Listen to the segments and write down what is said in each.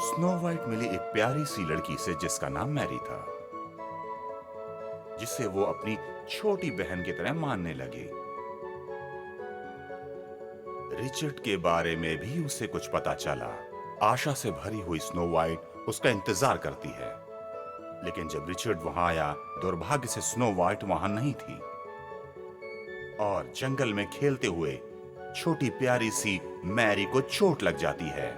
Snow white मिली एक प्यारी सी लड़की से जिसका नाम मैरी था, जिसे वो अपनी छोटी बहन की तरह मानने लगी। रिचर्ड के बारे में भी उसे कुछ पता चला। आशा से भरी हुई स्नो वाइट उसका इंतजार करती है, लेकिन जब रिचर्ड वहां आया, दुर्भाग्य से स्नो वाइट वहां नहीं थी और जंगल में खेलते हुए छोटी प्यारी सी मैरी को चोट लग जाती है।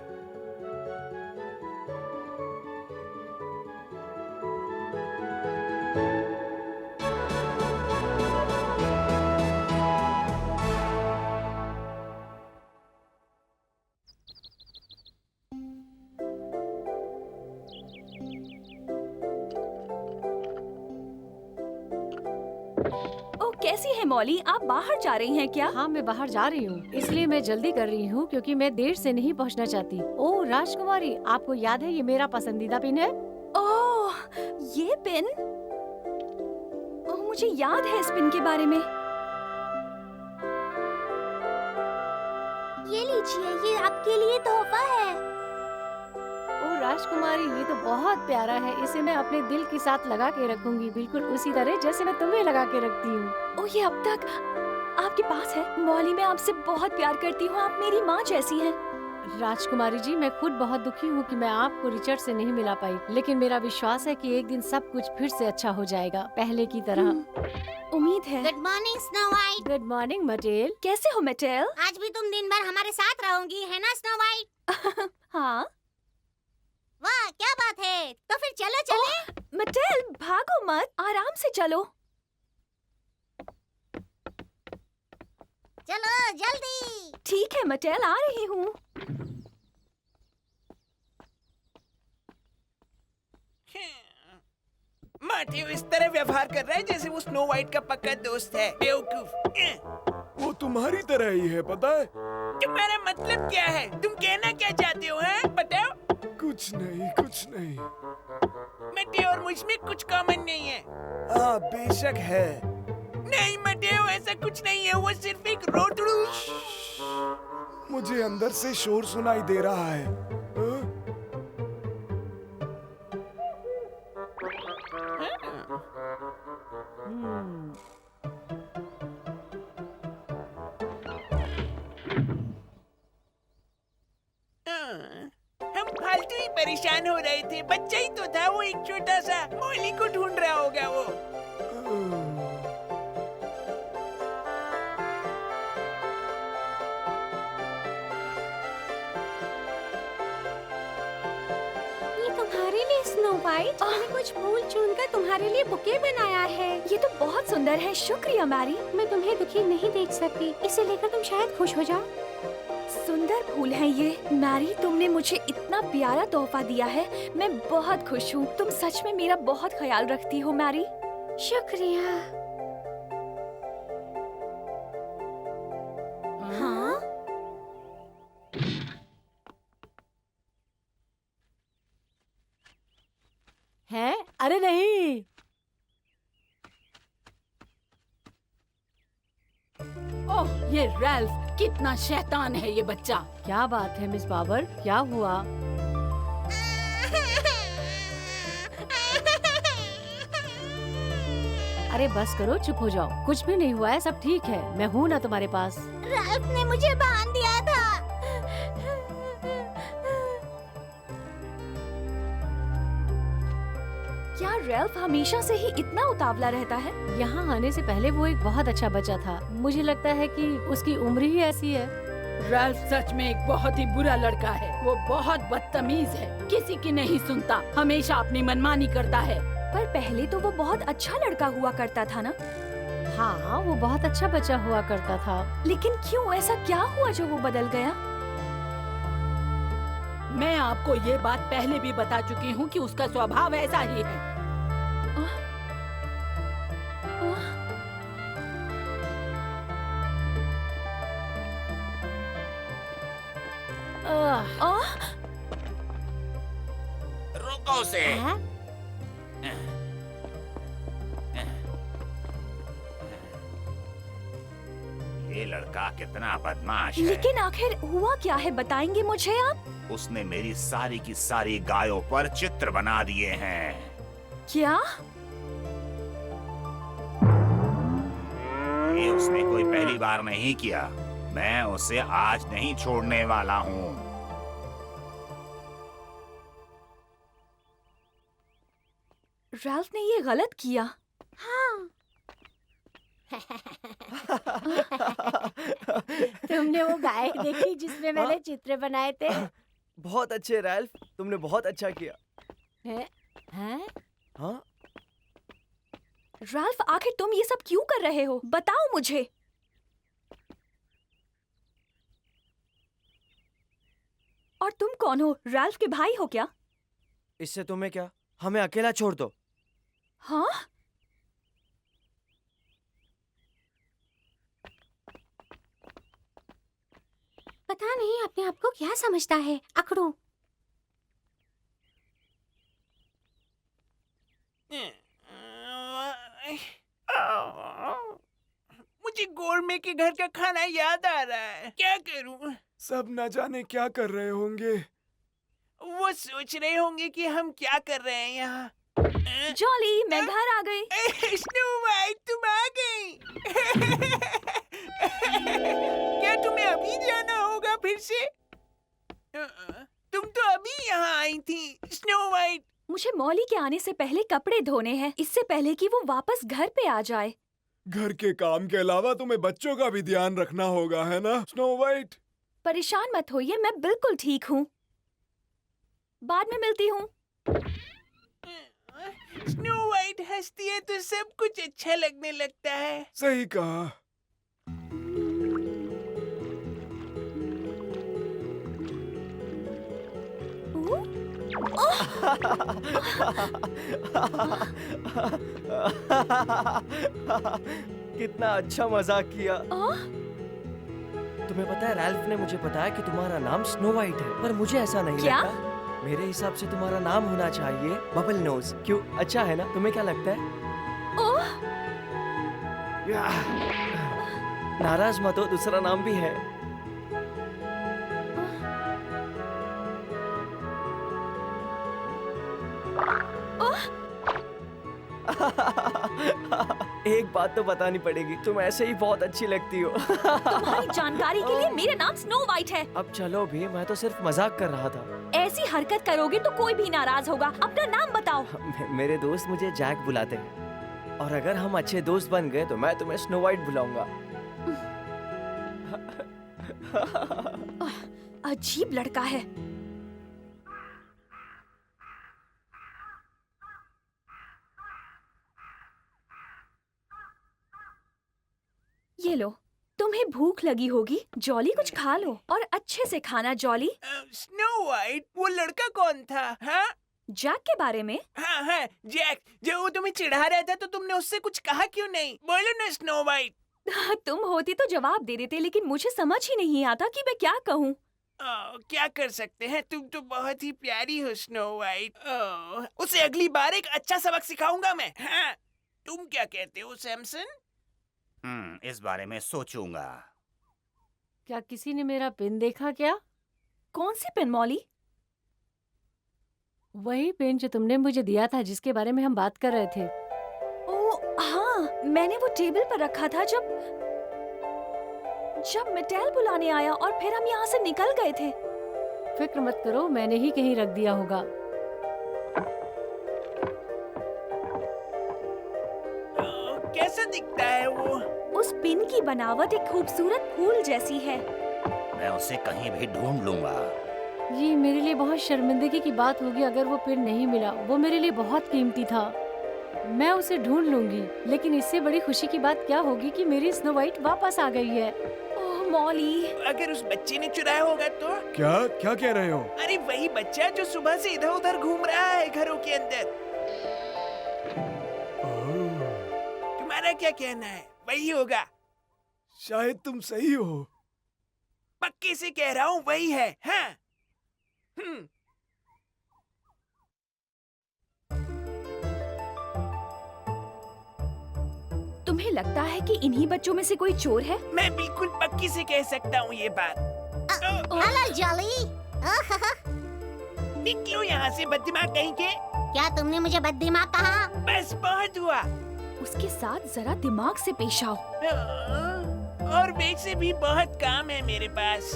ओह, कैसी है मॉली? आप बाहर जा रही हैं क्या? हाँ, मैं बाहर जा रही हूँ, इसलिए मैं जल्दी कर रही हूँ क्योंकि मैं देर से नहीं पहुँचना चाहती। ओह राजकुमारी, आपको याद है ये मेरा पसंदीदा पिन है? ओह, ये पिन? ओह, मुझे याद है इस पिन के बारे में। ये लीजिए, ये आपके लिए तोहफा है। ओह राजकुमारी, ये तो बहुत प्यारा है। इसे मैं अपने दिल के साथ लगा के रखूंगी, बिल्कुल उसी तरह जैसे मैं तुम्हें लगा के रखती हूँ। ओह, ये अब तक आपके पास है? मॉली, मैं आपसे बहुत प्यार करती हूँ। आप मेरी माँ जैसी हैं। राजकुमारी जी, मैं खुद बहुत दुखी हूँ कि मैं आपको रिचर्ड से नहीं मिला पाई, लेकिन मेरा विश्वास है कि एक दिन सब कुछ फिर से अच्छा हो जाएगा, पहले की तरह। उम्मीद है। Good morning snow white. Good morning metal. कैसे हो मेटेल? आज भी तुम दिन भर हमारे साथ रहोगी, है ना स्नो वाइट? हाँ। वाह, क्या बात है। तो फिर चलो चले। मेटेल, भागो मत, आराम से चलो। चलो जल्दी। ठीक है मेटेल, आ रही हूँ। मार्टिन इस तरह व्यवहार कर रहा है जैसे वो स्नो वाइट का पक्का दोस्त है। बेवकूफ। वो तुम्हारी तरह ही है, पता है? तुम्हारा मतलब क्या है? तुम कहना क्या चाहते हो, हैं? बताओ। कुछ नहीं, कुछ नहीं। मटेओ और मुझ में कुछ कॉमन नहीं है। हाँ, बेशक है। नहीं मटेओ, ऐसा कुछ नहीं है। वो सिर्फ एक रोतड़ू। मुझे अंदर से शोर सुनाई दे रहा है। हाँ? हम फालतू ही परेशान हो रहे थे। बच्चा ही तो था वो, एक छोटा सा। मॉली को ढूंढ रहा होगा वो। ये तुम्हारे लिए स्नो वाइट। मैंने कुछ फूल चुनकर तुम्हारे लिए बुके बनाया है। ये तो बहुत सुंदर है। शुक्रिया मैरी। मैं तुम्हें दुखी नहीं देख सकती, इसे लेकर तुम शायद खुश हो जाओ। सुंदर फूल हैं ये। मैरी, तुमने मुझे इतना प्यारा तोहफा दिया है। मैं बहुत खुश हूँ। तुम सच में मेरा बहुत ख्याल रखती हो मैरी। शुक्रिया। हाँ? है? अरे नहीं। ओह, ये रैल्फ कितना शैतान है ये बच्चा। क्या बात है मिस बाबर, क्या हुआ? अरे बस करो, चुप हो जाओ। कुछ भी नहीं हुआ है, सब ठीक है। मैं हूँ ना तुम्हारे पास। राल्फ ने मुझे बांध दिया था। क्या रैल्फ हमेशा से ही इतना उतावला रहता है? यहाँ आने से पहले वो एक बहुत अच्छा बच्चा था। मुझे लगता है कि उसकी उम्र ही ऐसी है। रैल्फ सच में एक बहुत ही बुरा लड़का है। वो बहुत बदतमीज है, किसी की नहीं सुनता, हमेशा अपनी मनमानी करता है। पर पहले तो वो बहुत अच्छा लड़का हुआ करता था ना? हाँ, वो बहुत अच्छा बच्चा हुआ करता था। लेकिन क्यों? ऐसा क्या हुआ जो वो बदल गया? मैं आपको ये बात पहले भी बता चुकी हूँ कि उसका स्वभाव ऐसा ही है। रुको उसे। हाँ? ये लड़का लड़का कितना बदमाश है। लेकिन आखिर हुआ क्या है, बताएंगे मुझे आप? उसने मेरी सारी की सारी गायों पर चित्र बना दिए हैं। क्या? ये उसने कोई पहली बार नहीं किया। मैं उसे आज नहीं छोड़ने वाला हूँ। राल्फ ने ये गलत किया। तुमने वो गाय देखी जिसमें मैंने चित्र बनाए थे? बहुत अच्छे रैल्फ, तुमने बहुत अच्छा किया। हैं? हैं? हाँ? राल्फ, आखिर तुम ये सब क्यों कर रहे हो? बताओ मुझे। और तुम कौन हो? राल्फ के भाई हो क्या? इससे तुम्हें क्या? हमें अकेला छोड़ दो। हाँ? पता नहीं अपने आप को क्या समझता है, अकड़ू। मुझे गोरमे के घर का खाना याद आ रहा है। क्या करूं? सब न जाने क्या कर रहे होंगे। वो सोच रहे होंगे कि हम क्या कर रहे हैं यहाँ। जॉली, मैं घर आ गई। स्नो वाइट, तुम आ गई। क्या तुम्हें अभी जाना होगा फिर से? तुम तो अभी यहाँ आई थी, स्नो वाइट। मुझे मॉली के आने से पहले कपड़े धोने हैं, इससे पहले कि वो वापस घर पे आ जाए। घर के काम के अलावा तुम्हें बच्चों का भी ध्यान रखना होगा, है ना स्नो वाइट? परेशान मत होइए, मैं बिल्कुल ठीक हूँ। बाद में मिलती हूँ। स्नो वाइट हंसती है तो सब कुछ अच्छा लगने लगता है। सही कहा। कितना अच्छा मजाक किया। तुम्हें पता है रैल्फ ने मुझे बताया कि तुम्हारा नाम स्नो वाइट है, पर मुझे ऐसा नहीं क्या? लगता। मेरे हिसाब से तुम्हारा नाम होना चाहिए बबल नोज। क्यों, अच्छा है ना? तुम्हें क्या लगता है? नाराज मत हो, दूसरा नाम भी है। एक बात तो बतानी पड़ेगी, तुम ऐसे ही बहुत अच्छी लगती हो। तुम्हारी जानकारी के लिए मेरा नाम स्नो वाइट है। अब चलो भी, मैं तो सिर्फ मजाक कर रहा था। ऐसी हरकत करोगे तो कोई भी नाराज होगा। अपना नाम बताओ। मेरे दोस्त मुझे जैक बुलाते हैं, और अगर हम अच्छे दोस्त बन गए तो मैं तुम्हें स्नो वाइट बुलाऊंगा। अजीब लड़का है। ये लो, तुम्हें भूख लगी होगी। जॉली, कुछ खा लो और अच्छे से खाना। जॉली, स्नो वाइट, वो लड़का कौन था? हाँ जैक के बारे में? हाँ हाँ, जैक। जो वो तुम्हें चिढ़ा रहा था तो तुमने उससे कुछ कहा क्यों नहीं? बोलो ना स्नो वाइट। तुम होती तो जवाब दे देते, लेकिन मुझे समझ ही नहीं आता कि मैं क्या कहूँ। क्या कर सकते हैं, तुम तो बहुत ही प्यारी हो स्नो वाइट। उसे अगली बार एक अच्छा सबक सिखाऊंगा मैं। हाँ, तुम क्या कहते हो सैमसन? इस बारे में सोचूंगा। क्या किसी ने मेरा पेन देखा क्या? कौन सी पेन मॉली? वही पेन जो तुमने मुझे दिया था, जिसके बारे में हम बात कर रहे थे। ओह हाँ, मैंने वो टेबल पर रखा था जब मिटेल बुलाने आया और फिर हम यहाँ से निकल गए थे। फिक्र मत करो, मैंने ही कहीं रख दिया होगा। कैसा दिखता है वो? उस पिन की बनावट एक खूबसूरत फूल जैसी है। मैं उसे कहीं भी ढूंढ लूंगा। ये मेरे लिए बहुत शर्मिंदगी की बात होगी अगर वो पेन नहीं मिला। वो मेरे लिए बहुत कीमती था। मैं उसे ढूंढ लूंगी, लेकिन इससे बड़ी खुशी की बात क्या होगी कि मेरी स्नो वाइट वापस आ गई है। ओह मॉली, अगर उस बच्चे ने चुराया होगा तो? क्या क्या कह रहे हो? अरे वही बच्चा जो सुबह से इधर उधर घूम रहा है घरों के अंदर। तुम्हारा क्या कहना है? वही होगा। शायद तुम सही हो। पक्के से कह रहा हूँ वही है। हाँ। तुम्हें लगता है कि इन्हीं बच्चों में से कोई चोर है। मैं बिल्कुल पक्की से कह सकता हूँ ये बात। Hello jolly. निकलो यहाँ से बददिमाग कहीं के। क्या तुमने मुझे बददिमाग कहा? बस बहुत हुआ। उसके साथ जरा दिमाग से पेश आओ। और वैसे भी बहुत काम है मेरे पास।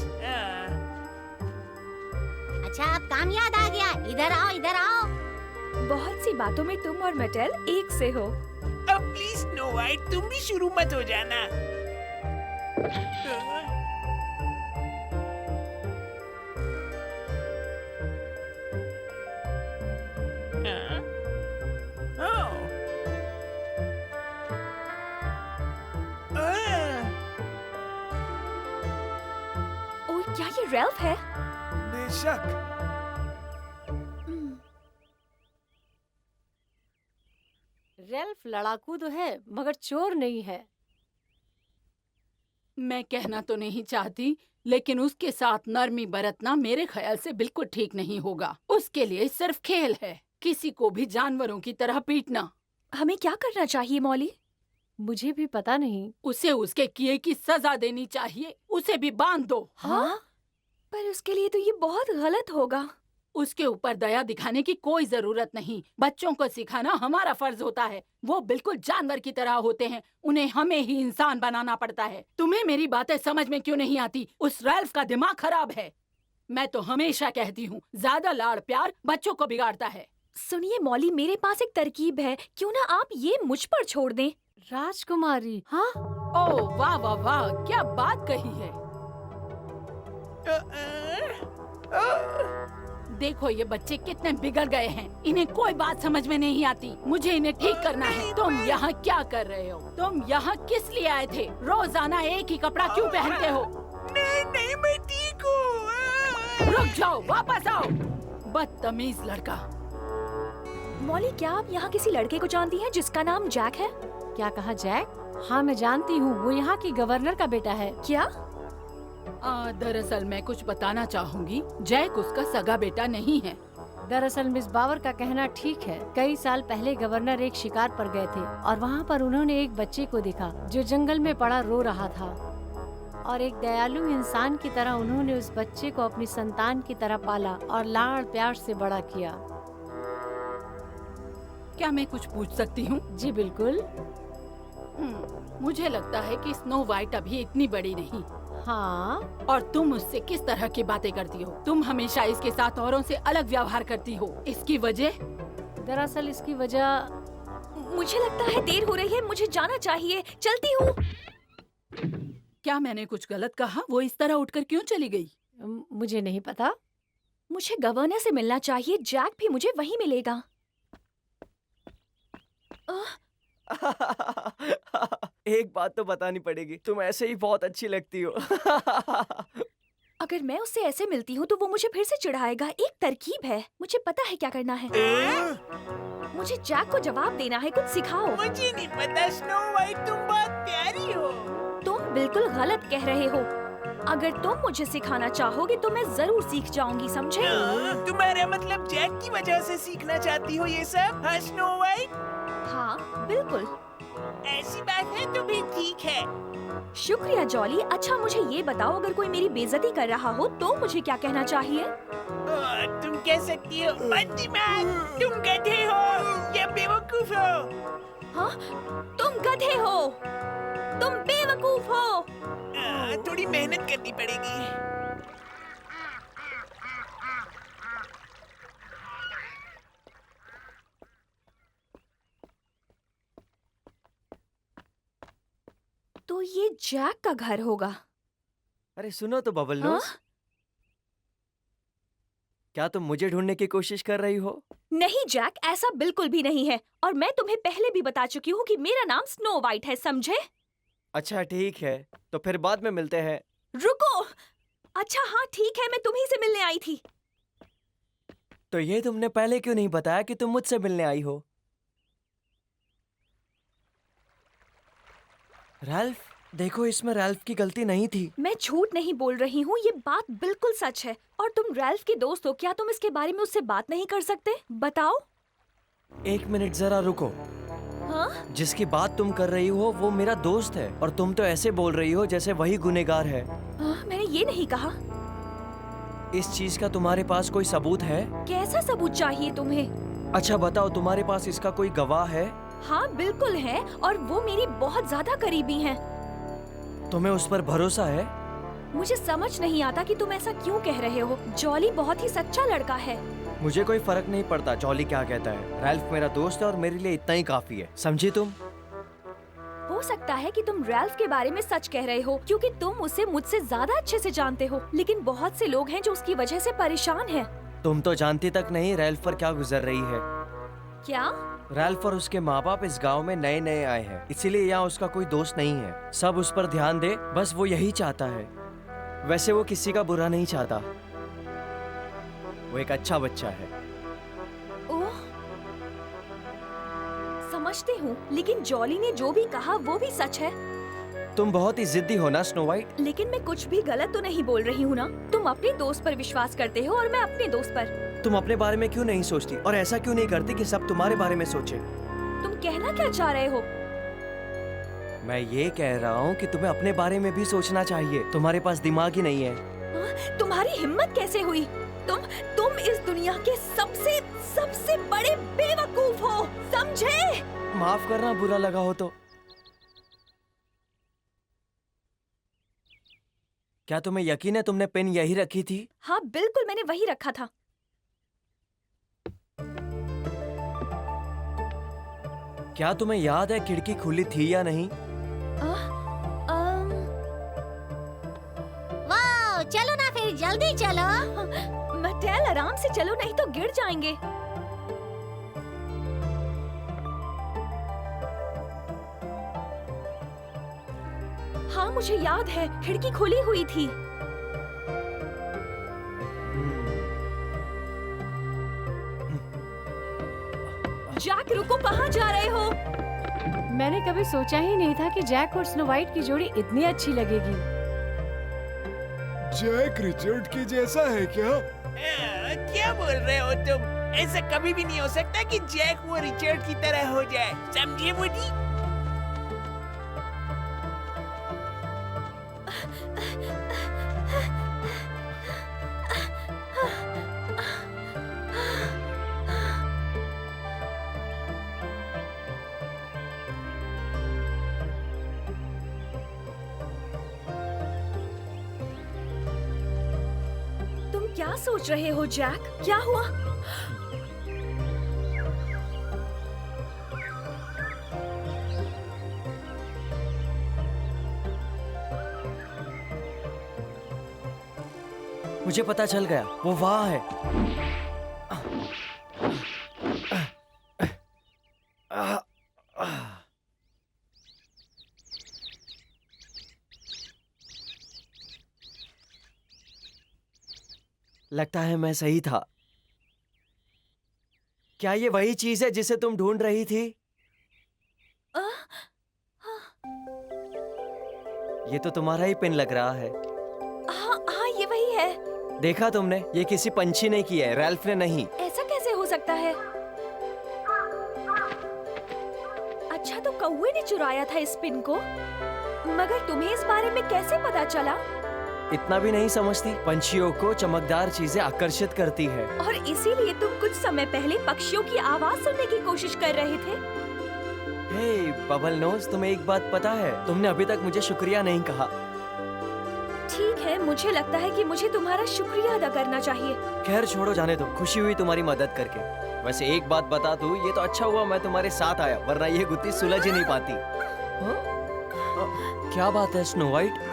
अच्छा, अब काम याद आ गया। इधर आओ, इधर आओ। बहुत सी बातों में तुम और मेटेल एक से हो। अब प्लीज स्नो वाइट, तुम भी शुरू मत हो जाना। ओह, क्या ये रेल्फ है? बेशक। रेल्फ लड़ाकू तो है मगर चोर नहीं है। मैं कहना तो नहीं चाहती, लेकिन उसके साथ नरमी बरतना मेरे ख्याल से बिल्कुल ठीक नहीं होगा। उसके लिए सिर्फ खेल है, किसी को भी जानवरों की तरह पीटना। हमें क्या करना चाहिए मॉली? मुझे भी पता नहीं। उसे उसके किए की सजा देनी चाहिए। उसे भी बांध दो। हाँ? पर उसके लिए तो ये बहुत गलत होगा। उसके ऊपर दया दिखाने की कोई जरूरत नहीं। बच्चों को सिखाना हमारा फर्ज होता है। वो बिल्कुल जानवर की तरह होते हैं, उन्हें हमें ही इंसान बनाना पड़ता है। तुम्हें मेरी बातें समझ में क्यों नहीं आती? उस रैल्फ का दिमाग खराब है। मैं तो हमेशा कहती हूँ, ज्यादा लाड़ प्यार बच्चों को बिगाड़ता है। सुनिए मॉली, मेरे पास एक तरकीब है, क्यों ना आप ये मुझ पर छोड़ दें? राजकुमारी, हाँ? ओह वाह वाह वाह, क्या बात कही है। देखो ये बच्चे कितने बिगड़ गए हैं। इन्हें कोई बात समझ में नहीं आती। मुझे इन्हें ठीक करना है। तुम यहाँ क्या कर रहे हो? तुम यहाँ किस लिए आए थे? रोजाना एक ही कपड़ा क्यों पहनते हो? नहीं नहीं, मैं ठीक हूँ। रुक जाओ, वापस आओ। बदतमीज लड़का। मॉली, क्या आप यहाँ किसी लड़के को जानती हैं जिसका नाम जैक है? क्या कहा, जैक? हाँ मैं जानती हूँ, वो यहाँ की गवर्नर का बेटा है। क्या? दरअसल मैं कुछ बताना चाहूँगी। जैक उसका सगा बेटा नहीं है। दरअसल मिस बावर का कहना ठीक है। कई साल पहले गवर्नर एक शिकार पर गए थे और वहाँ पर उन्होंने एक बच्चे को देखा जो जंगल में पड़ा रो रहा था, और एक दयालु इंसान की तरह उन्होंने उस बच्चे को अपनी संतान की तरह पाला और लाड़ प्यार से बड़ा किया। क्या मैं कुछ पूछ सकती हूँ? जी बिल्कुल। मुझे लगता है कि स्नो वाइट अभी इतनी बड़ी नहीं। हाँ? और तुम उससे किस तरह की बातें करती हो? तुम हमेशा इसके साथ औरों से अलग व्यवहार करती हो। इसकी वजह? दरअसल इसकी वजह, मुझे लगता है देर हो रही है, मुझे जाना चाहिए। चलती हूँ। क्या मैंने कुछ गलत कहा? वो इस तरह उठकर क्यों चली गई? मुझे नहीं पता। मुझे गवर्नर से मिलना चाहिए। जैक भी मुझे वहीं मिलेगा। एक बात तो बतानी पड़ेगी, तुम ऐसे ही बहुत अच्छी लगती हो। अगर मैं उससे ऐसे मिलती हूँ तो वो मुझे फिर से चिढ़ाएगा। एक तरकीब है, मुझे पता है क्या करना है। मुझे जैक को जवाब देना है। कुछ सिखाओ। मुझे नहीं पता स्नो वाइट, तुम बहुत प्यारी हो। तुम बिल्कुल गलत कह रहे हो। अगर तुम मुझे सिखाना चाहोगे तो मैं जरूर सीख जाऊंगी, समझे? तुम्हारा मतलब जैक की वजह से सीखना चाहती हो ये सब? हाँ स्नो वाइट? हाँ बिल्कुल। ऐसी बात है तो भी ठीक है। शुक्रिया जॉली। अच्छा मुझे ये बताओ, अगर कोई मेरी बेइज्जती कर रहा हो तो मुझे क्या कहना चाहिए? तुम कह सकती हो बददिमाग, तुम गधे हो या बेवकूफ हो। हाँ, तुम गधे हो, तुम बेवकूफ हो। थोड़ी मेहनत करनी पड़ेगी। तो ये जैक का घर होगा। अरे सुनो तो बबल हाँ? नोज, क्या तुम मुझे ढूंढने की कोशिश कर रही हो? नहीं जैक, ऐसा बिल्कुल भी नहीं है। और मैं तुम्हें पहले भी बता चुकी हूँ कि मेरा नाम स्नो वाइट है, समझे? अच्छा ठीक है, तो फिर बाद में मिलते हैं। रुको। अच्छा हाँ ठीक है, मैं तुम्ही से मिलने आई थी। तो ये तुमने पहले क्यों नहीं बताया कि तुम मुझसे मिलने आई हो? रैल्फ, देखो इसमें रैल्फ की गलती नहीं थी। मैं झूठ नहीं बोल रही हूँ, ये बात बिल्कुल सच है। और तुम रैल्फ के दोस्त हो, क्या तुम इसके बारे में उससे बात नहीं कर सकते? बताओ। एक मिनट जरा रुको। हाँ? जिसकी बात तुम कर रही हो वो मेरा दोस्त है, और तुम तो ऐसे बोल रही हो जैसे वही गुनहगार है। मैंने ये नहीं कहा। इस चीज का तुम्हारे पास कोई सबूत है? कैसा सबूत चाहिए तुम्हें? अच्छा बताओ, तुम्हारे पास इसका कोई गवाह है? हाँ बिल्कुल है, और वो मेरी बहुत ज्यादा करीबी हैं। तुम्हें उस पर भरोसा है? मुझे समझ नहीं आता कि तुम ऐसा क्यों कह रहे हो। जॉली बहुत ही सच्चा लड़का है। मुझे कोई फर्क नहीं पड़ता जॉली क्या कहता है। रैल्फ मेरा दोस्त है और मेरे लिए इतना ही काफी है, समझी तुम? हो सकता है कि तुम रैल्फ के बारे में सच कह रहे हो, क्योंकि तुम उसे मुझसे ज्यादा अच्छे से जानते हो। लेकिन बहुत से लोग हैं जो उसकी वजह से परेशान हैं। तुम तो जानती तक नहीं रैल्फ पर क्या गुजर रही है। क्या? रैल्फ और उसके माँ बाप इस गांव में नए नए आए हैं, इसीलिए यहाँ उसका कोई दोस्त नहीं है। सब उस पर ध्यान दे, बस वो यही चाहता है। वैसे वो किसी का बुरा नहीं चाहता, वो एक अच्छा बच्चा है। ओह, समझती हूँ, लेकिन जॉली ने जो भी कहा वो भी सच है। तुम बहुत ही जिद्दी हो ना स्नो वाइट। लेकिन मैं कुछ भी गलत तो नहीं बोल रही हूँ ना। तुम अपने दोस्त पर विश्वास करते हो और मैं अपने दोस्त पर। तुम अपने बारे में क्यों नहीं सोचती, और ऐसा क्यों नहीं करती कि सब तुम्हारे बारे में सोचे? तुम कहना क्या चाह रहे हो? मैं ये कह रहा हूँ कि तुम्हें अपने बारे में भी सोचना चाहिए। तुम्हारे पास दिमाग ही नहीं है। तुम्हारी हिम्मत कैसे हुई? तुम इस दुनिया के सबसे बड़े बेवकूफ हो, समझे? माफ करना बुरा लगा हो तो। क्या तुम्हें यकीन है तुमने पेन यही रखी थी? हाँ बिल्कुल, मैंने वही रखा था। क्या तुम्हें याद है खिड़की खुली थी या नहीं? वाह, चलो ना फिर, जल्दी चलो। मटेल, आराम से चलो, नहीं तो गिर जाएंगे। हाँ मुझे याद है, खिड़की खुली हुई थी। जैक रुको, कहाँ जा रहे हो? मैंने कभी सोचा ही नहीं था कि जैक और स्नो वाइट की जोड़ी इतनी अच्छी लगेगी। जैक रिचर्ड के जैसा है क्या? क्या बोल रहे हो तुम? ऐसा कभी भी नहीं हो सकता कि जैक वो रिचर्ड की तरह हो जाए, समझे वुडी? तुम क्या सोच रहे हो जैक? क्या हुआ? मुझे पता चल गया, वो वहाँ है। लगता है मैं सही था। क्या ये वही चीज है जिसे तुम ढूंढ रही थी? ये तो तुम्हारा ही पेन लग रहा है। हाँ ये वही है। देखा तुमने, ये किसी पंछी ने किया है, रैल्फ ने नहीं। ऐसा कैसे हो सकता है? अच्छा तो कौवे ने चुराया था इस पिन को, मगर तुम्हें इस बारे में कैसे पता चला? इतना भी नहीं समझती, पंछियों को चमकदार चीजें आकर्षित करती है। और इसीलिए तुम कुछ समय पहले पक्षियों की आवाज सुनने की कोशिश कर रहे थे। हे बबल नोज, तुम्हें एक बात पता है? तुमने अभी तक मुझे शुक्रिया नहीं कहा। ठीक है, मुझे लगता है कि मुझे तुम्हारा शुक्रिया अदा करना चाहिए। खैर छोड़ो, जाने दो, खुशी हुई तुम्हारी मदद करके। वैसे एक बात बता दूं, ये तो अच्छा हुआ मैं तुम्हारे साथ आया, वरना ये गुत्थी सुलझ ही नहीं पाती। क्या बात है स्नो वाइट?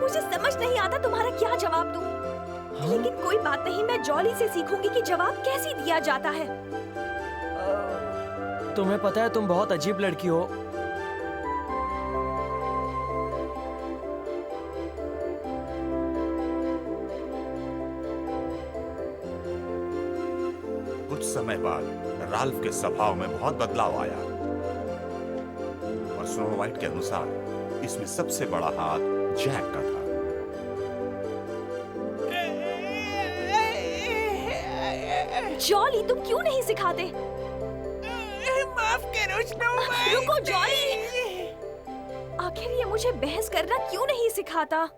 मुझे समझ नहीं आता तुम्हारा क्या जवाब दूं। लेकिन कोई बात नहीं, मैं जॉली से सीखूंगी कि जवाब कैसे दिया जाता है। तुम्हें पता है तुम बहुत अजीब लड़की हो। कुछ समय बाद राल्फ के स्वभाव में बहुत बदलाव आया और स्नो वाइट के अनुसार इसमें सबसे बड़ा हाथ जैक का था। जॉली, तुम क्यों नहीं सिखाते? माफ करो स्नो वाइट। रुको जॉली, आखिर ये मुझे बहस करना क्यों नहीं सिखाता?